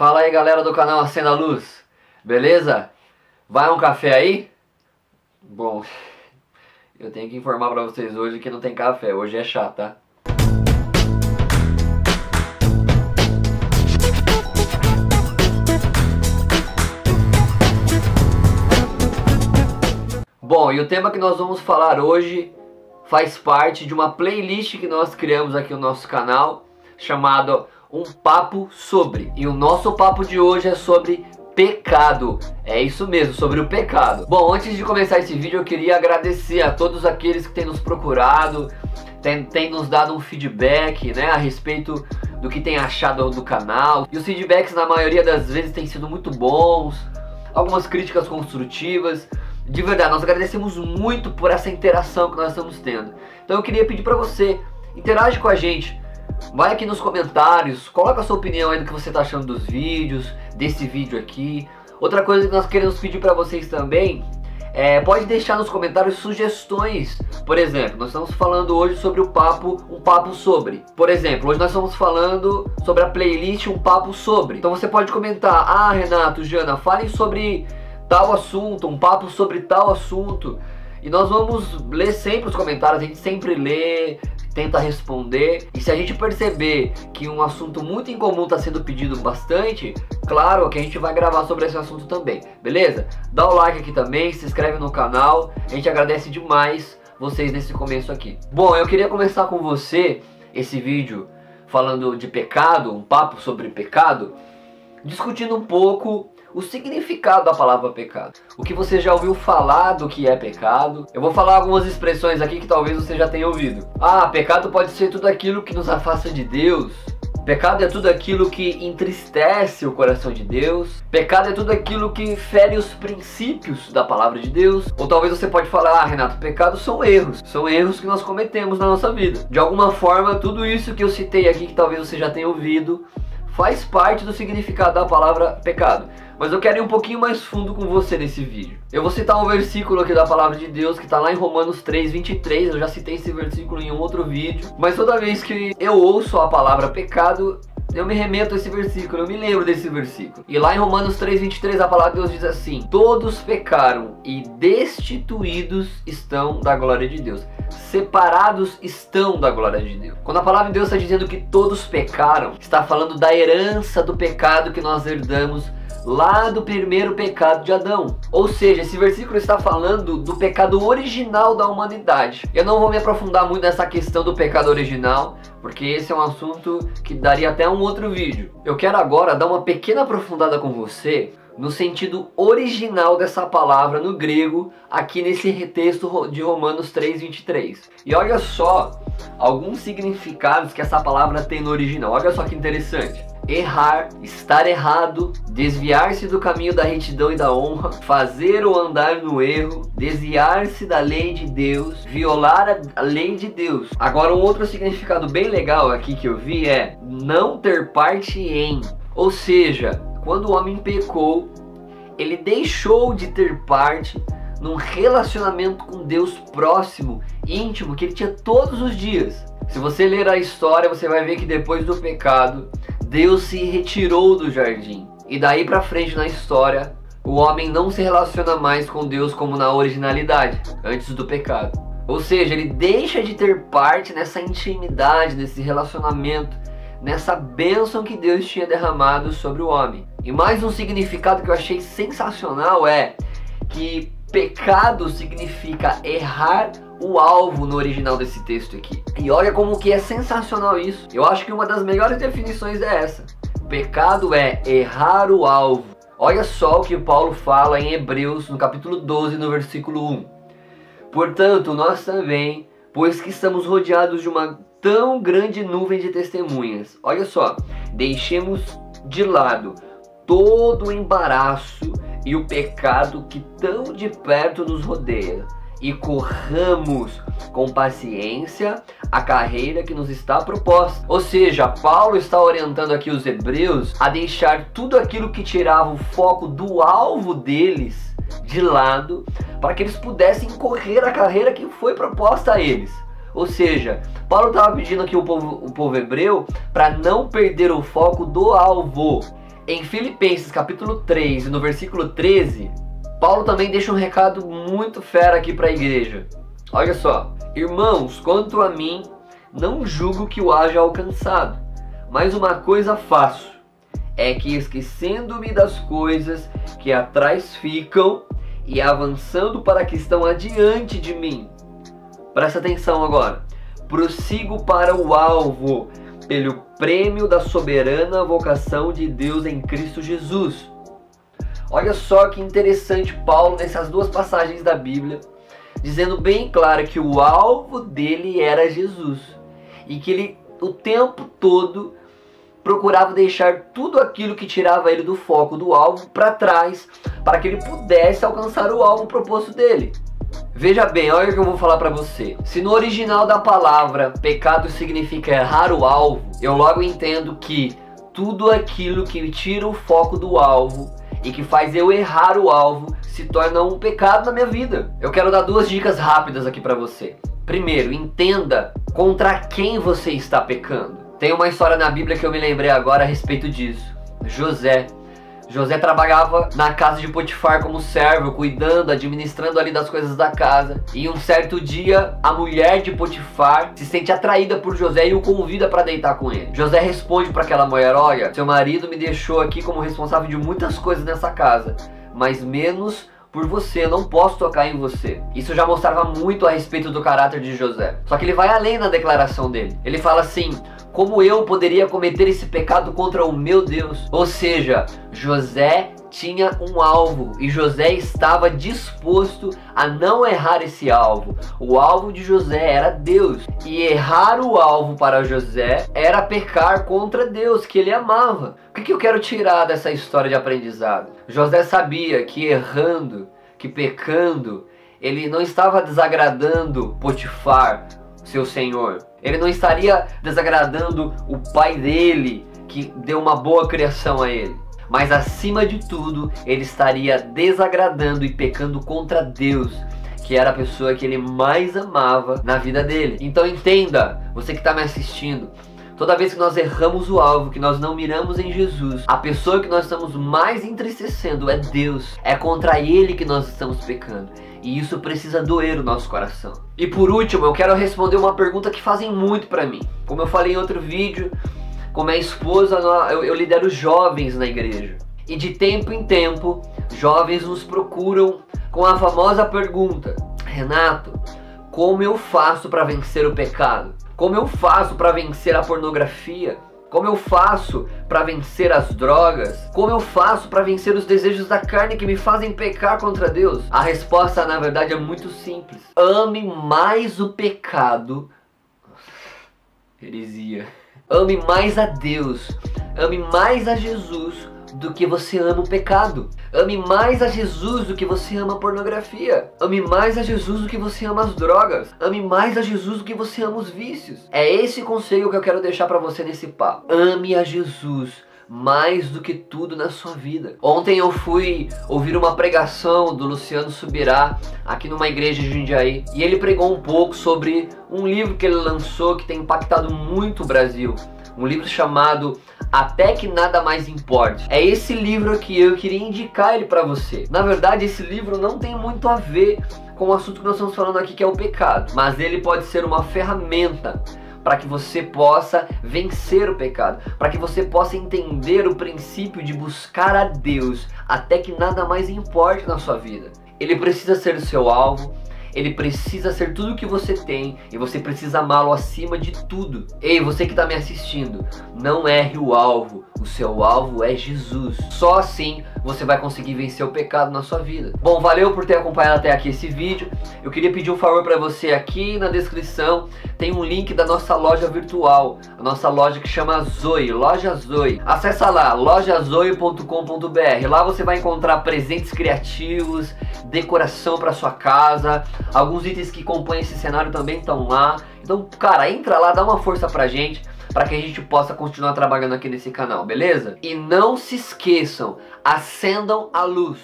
Fala aí, galera do canal Acenda a Luz, beleza? Vai um café aí? Bom, eu tenho que informar pra vocês hoje que não tem café, hoje é chá, tá? Bom, e o tema que nós vamos falar hoje faz parte de uma playlist que nós criamos aqui no nosso canal, chamado Um Papo Sobre. E o nosso papo de hoje é sobre pecado. É isso mesmo, sobre o pecado. Bom, antes de começar esse vídeo, eu queria agradecer a todos aqueles que têm nos procurado, têm nos dado um feedback, né, a respeito do que tem achado do canal. E os feedbacks, na maioria das vezes, têm sido muito bons, algumas críticas construtivas. De verdade, nós agradecemos muito por essa interação que nós estamos tendo. Então eu queria pedir para você, interage com a gente. Vai aqui nos comentários, coloca a sua opinião aí do que você está achando dos vídeos, desse vídeo aqui. Outra coisa que nós queremos pedir para vocês também, pode deixar nos comentários sugestões. Por exemplo, nós estamos falando hoje sobre Um Papo Sobre. Por exemplo, hoje nós estamos falando sobre a playlist Um Papo Sobre. Então você pode comentar: ah, Renato, Jana, falem sobre tal assunto, um papo sobre tal assunto. E nós vamos ler sempre os comentários, a gente sempre lê, tenta responder. E se a gente perceber que um assunto muito incomum está sendo pedido bastante, claro que a gente vai gravar sobre esse assunto também, beleza? Dá o like aqui também, se inscreve no canal, a gente agradece demais vocês nesse começo aqui. Bom, eu queria começar com você esse vídeo falando de pecado, um papo sobre pecado, discutindo um pouco o significado da palavra pecado. O que você já ouviu falar do que é pecado. Eu vou falar algumas expressões aqui que talvez você já tenha ouvido. Ah, pecado pode ser tudo aquilo que nos afasta de Deus. Pecado é tudo aquilo que entristece o coração de Deus. Pecado é tudo aquilo que fere os princípios da palavra de Deus. Ou talvez você pode falar: ah, Renato, pecados são erros. São erros que nós cometemos na nossa vida. De alguma forma, tudo isso que eu citei aqui, que talvez você já tenha ouvido, faz parte do significado da palavra pecado. Mas eu quero ir um pouquinho mais fundo com você nesse vídeo. Eu vou citar um versículo aqui da palavra de Deus que está lá em Romanos 3:23. Eu já citei esse versículo em um outro vídeo, mas toda vez que eu ouço a palavra pecado, eu me remeto a esse versículo, eu me lembro desse versículo. E lá em Romanos 3:23 a palavra de Deus diz assim: todos pecaram e destituídos estão da glória de Deus. Separados estão da glória de Deus. Quando a palavra de Deus está dizendo que todos pecaram, está falando da herança do pecado que nós herdamos lá do primeiro pecado de Adão. Ou seja, esse versículo está falando do pecado original da humanidade. Eu não vou me aprofundar muito nessa questão do pecado original, porque esse é um assunto que daria até um outro vídeo. Eu quero agora dar uma pequena aprofundada com você no sentido original dessa palavra no grego, aqui nesse texto de Romanos 3:23. E olha só alguns significados que essa palavra tem no original. Olha só que interessante: errar, estar errado, desviar-se do caminho da retidão e da honra, fazer ou andar no erro, desviar-se da lei de Deus, violar a lei de Deus. Agora, um outro significado bem legal aqui que eu vi é não ter parte em. Ou seja, quando o homem pecou, ele deixou de ter parte num relacionamento com Deus próximo, íntimo, que ele tinha todos os dias. Se você ler a história, você vai ver que depois do pecado, Deus se retirou do jardim. E daí pra frente na história, o homem não se relaciona mais com Deus como na originalidade, antes do pecado. Ou seja, ele deixa de ter parte nessa intimidade, nesse relacionamento, nessa bênção que Deus tinha derramado sobre o homem. E mais um significado que eu achei sensacional é que pecado significa errar o alvo no original desse texto aqui. E olha como que é sensacional isso. Eu acho que uma das melhores definições é essa: pecado é errar o alvo. Olha só o que Paulo fala em Hebreus, no capítulo 12, no versículo 1. Portanto, nós também, pois que estamos rodeados de uma tão grande nuvem de testemunhas, olha só, deixemos de lado todo o embaraço e o pecado que tão de perto nos rodeia, e corramos com paciência a carreira que nos está proposta. Ou seja, Paulo está orientando aqui os hebreus a deixar tudo aquilo que tirava o foco do alvo deles de lado, para que eles pudessem correr a carreira que foi proposta a eles. Ou seja, Paulo estava pedindo aqui o povo hebreu para não perder o foco do alvo. Em Filipenses capítulo 3 e no versículo 13, Paulo também deixa um recado muito fera aqui para a igreja. Olha só: irmãos, quanto a mim, não julgo que o haja alcançado, mas uma coisa faço, é que esquecendo-me das coisas que atrás ficam e avançando para que estão adiante de mim. Presta atenção agora. Prossigo para o alvo, pelo prêmio da soberana vocação de Deus em Cristo Jesus. Olha só que interessante Paulo nessas duas passagens da Bíblia, dizendo bem claro que o alvo dele era Jesus. E que ele o tempo todo procurava deixar tudo aquilo que tirava ele do foco do alvo para trás, para que ele pudesse alcançar o alvo proposto dele. Veja bem, olha o que eu vou falar para você. Se no original da palavra pecado significa errar o alvo, eu logo entendo que tudo aquilo que tira o foco do alvo e que faz eu errar o alvo se torna um pecado na minha vida. Eu quero dar duas dicas rápidas aqui para você. Primeiro, entenda contra quem você está pecando. Tem uma história na Bíblia que eu me lembrei agora a respeito disso. José trabalhava na casa de Potifar como servo, cuidando, administrando ali das coisas da casa. E um certo dia, a mulher de Potifar se sente atraída por José e o convida para deitar com ele. José responde para aquela mulher: olha, seu marido me deixou aqui como responsável de muitas coisas nessa casa, mas menos por você, eu não posso tocar em você. Isso já mostrava muito a respeito do caráter de José. Só que ele vai além na declaração dele. Ele fala assim: como eu poderia cometer esse pecado contra o meu Deus? Ou seja, José tinha um alvo e José estava disposto a não errar esse alvo. O alvo de José era Deus, e errar o alvo para José era pecar contra Deus, que ele amava. O que eu quero tirar dessa história de aprendizado? José sabia que errando, que pecando, ele não estava desagradando Potifar, seu senhor. Ele não estaria desagradando o pai dele, que deu uma boa criação a ele. Mas acima de tudo, ele estaria desagradando e pecando contra Deus, que era a pessoa que ele mais amava na vida dele. Então entenda, você que está me assistindo, toda vez que nós erramos o alvo, que nós não miramos em Jesus, a pessoa que nós estamos mais entristecendo é Deus. É contra Ele que nós estamos pecando. E isso precisa doer o nosso coração. E por último, eu quero responder uma pergunta que fazem muito pra mim. Como eu falei em outro vídeo, com minha esposa, eu lidero jovens na igreja. E de tempo em tempo, jovens nos procuram com a famosa pergunta: Renato, como eu faço para vencer o pecado? Como eu faço para vencer a pornografia? Como eu faço para vencer as drogas? Como eu faço para vencer os desejos da carne que me fazem pecar contra Deus? A resposta, na verdade, é muito simples. Ame mais o pecado. Heresia. Ame mais a Deus. Ame mais a Jesus do que você ama o pecado. Ame mais a Jesus do que você ama a pornografia. Ame mais a Jesus do que você ama as drogas. Ame mais a Jesus do que você ama os vícios. É esse conselho que eu quero deixar para você nesse papo. Ame a Jesus mais do que tudo na sua vida. Ontem eu fui ouvir uma pregação do Luciano Subirá aqui numa igreja de Jundiaí, e ele pregou um pouco sobre um livro que ele lançou que tem impactado muito o Brasil. Um livro chamado Até Que Nada Mais Importe. É esse livro que eu queria indicar ele para você. Na verdade, esse livro não tem muito a ver com o assunto que nós estamos falando aqui, que é o pecado, mas ele pode ser uma ferramenta para que você possa vencer o pecado, para que você possa entender o princípio de buscar a Deus até que nada mais importe na sua vida. Ele precisa ser o seu alvo, ele precisa ser tudo o que você tem, e você precisa amá-lo acima de tudo. Ei, você que está me assistindo, não erre o alvo. O seu alvo é Jesus. Só assim você vai conseguir vencer o pecado na sua vida. Bom, valeu por ter acompanhado até aqui esse vídeo. Eu queria pedir um favor para você. Aqui na descrição tem um link da nossa loja virtual, a nossa loja que chama Zoe, Loja Zoe. Acessa lá, lojazoe.com.br. Lá você vai encontrar presentes criativos, decoração para sua casa. Alguns itens que compõem esse cenário também estão lá. Então, cara, entra lá, dá uma força pra gente, para que a gente possa continuar trabalhando aqui nesse canal, beleza? E não se esqueçam, acendam a luz.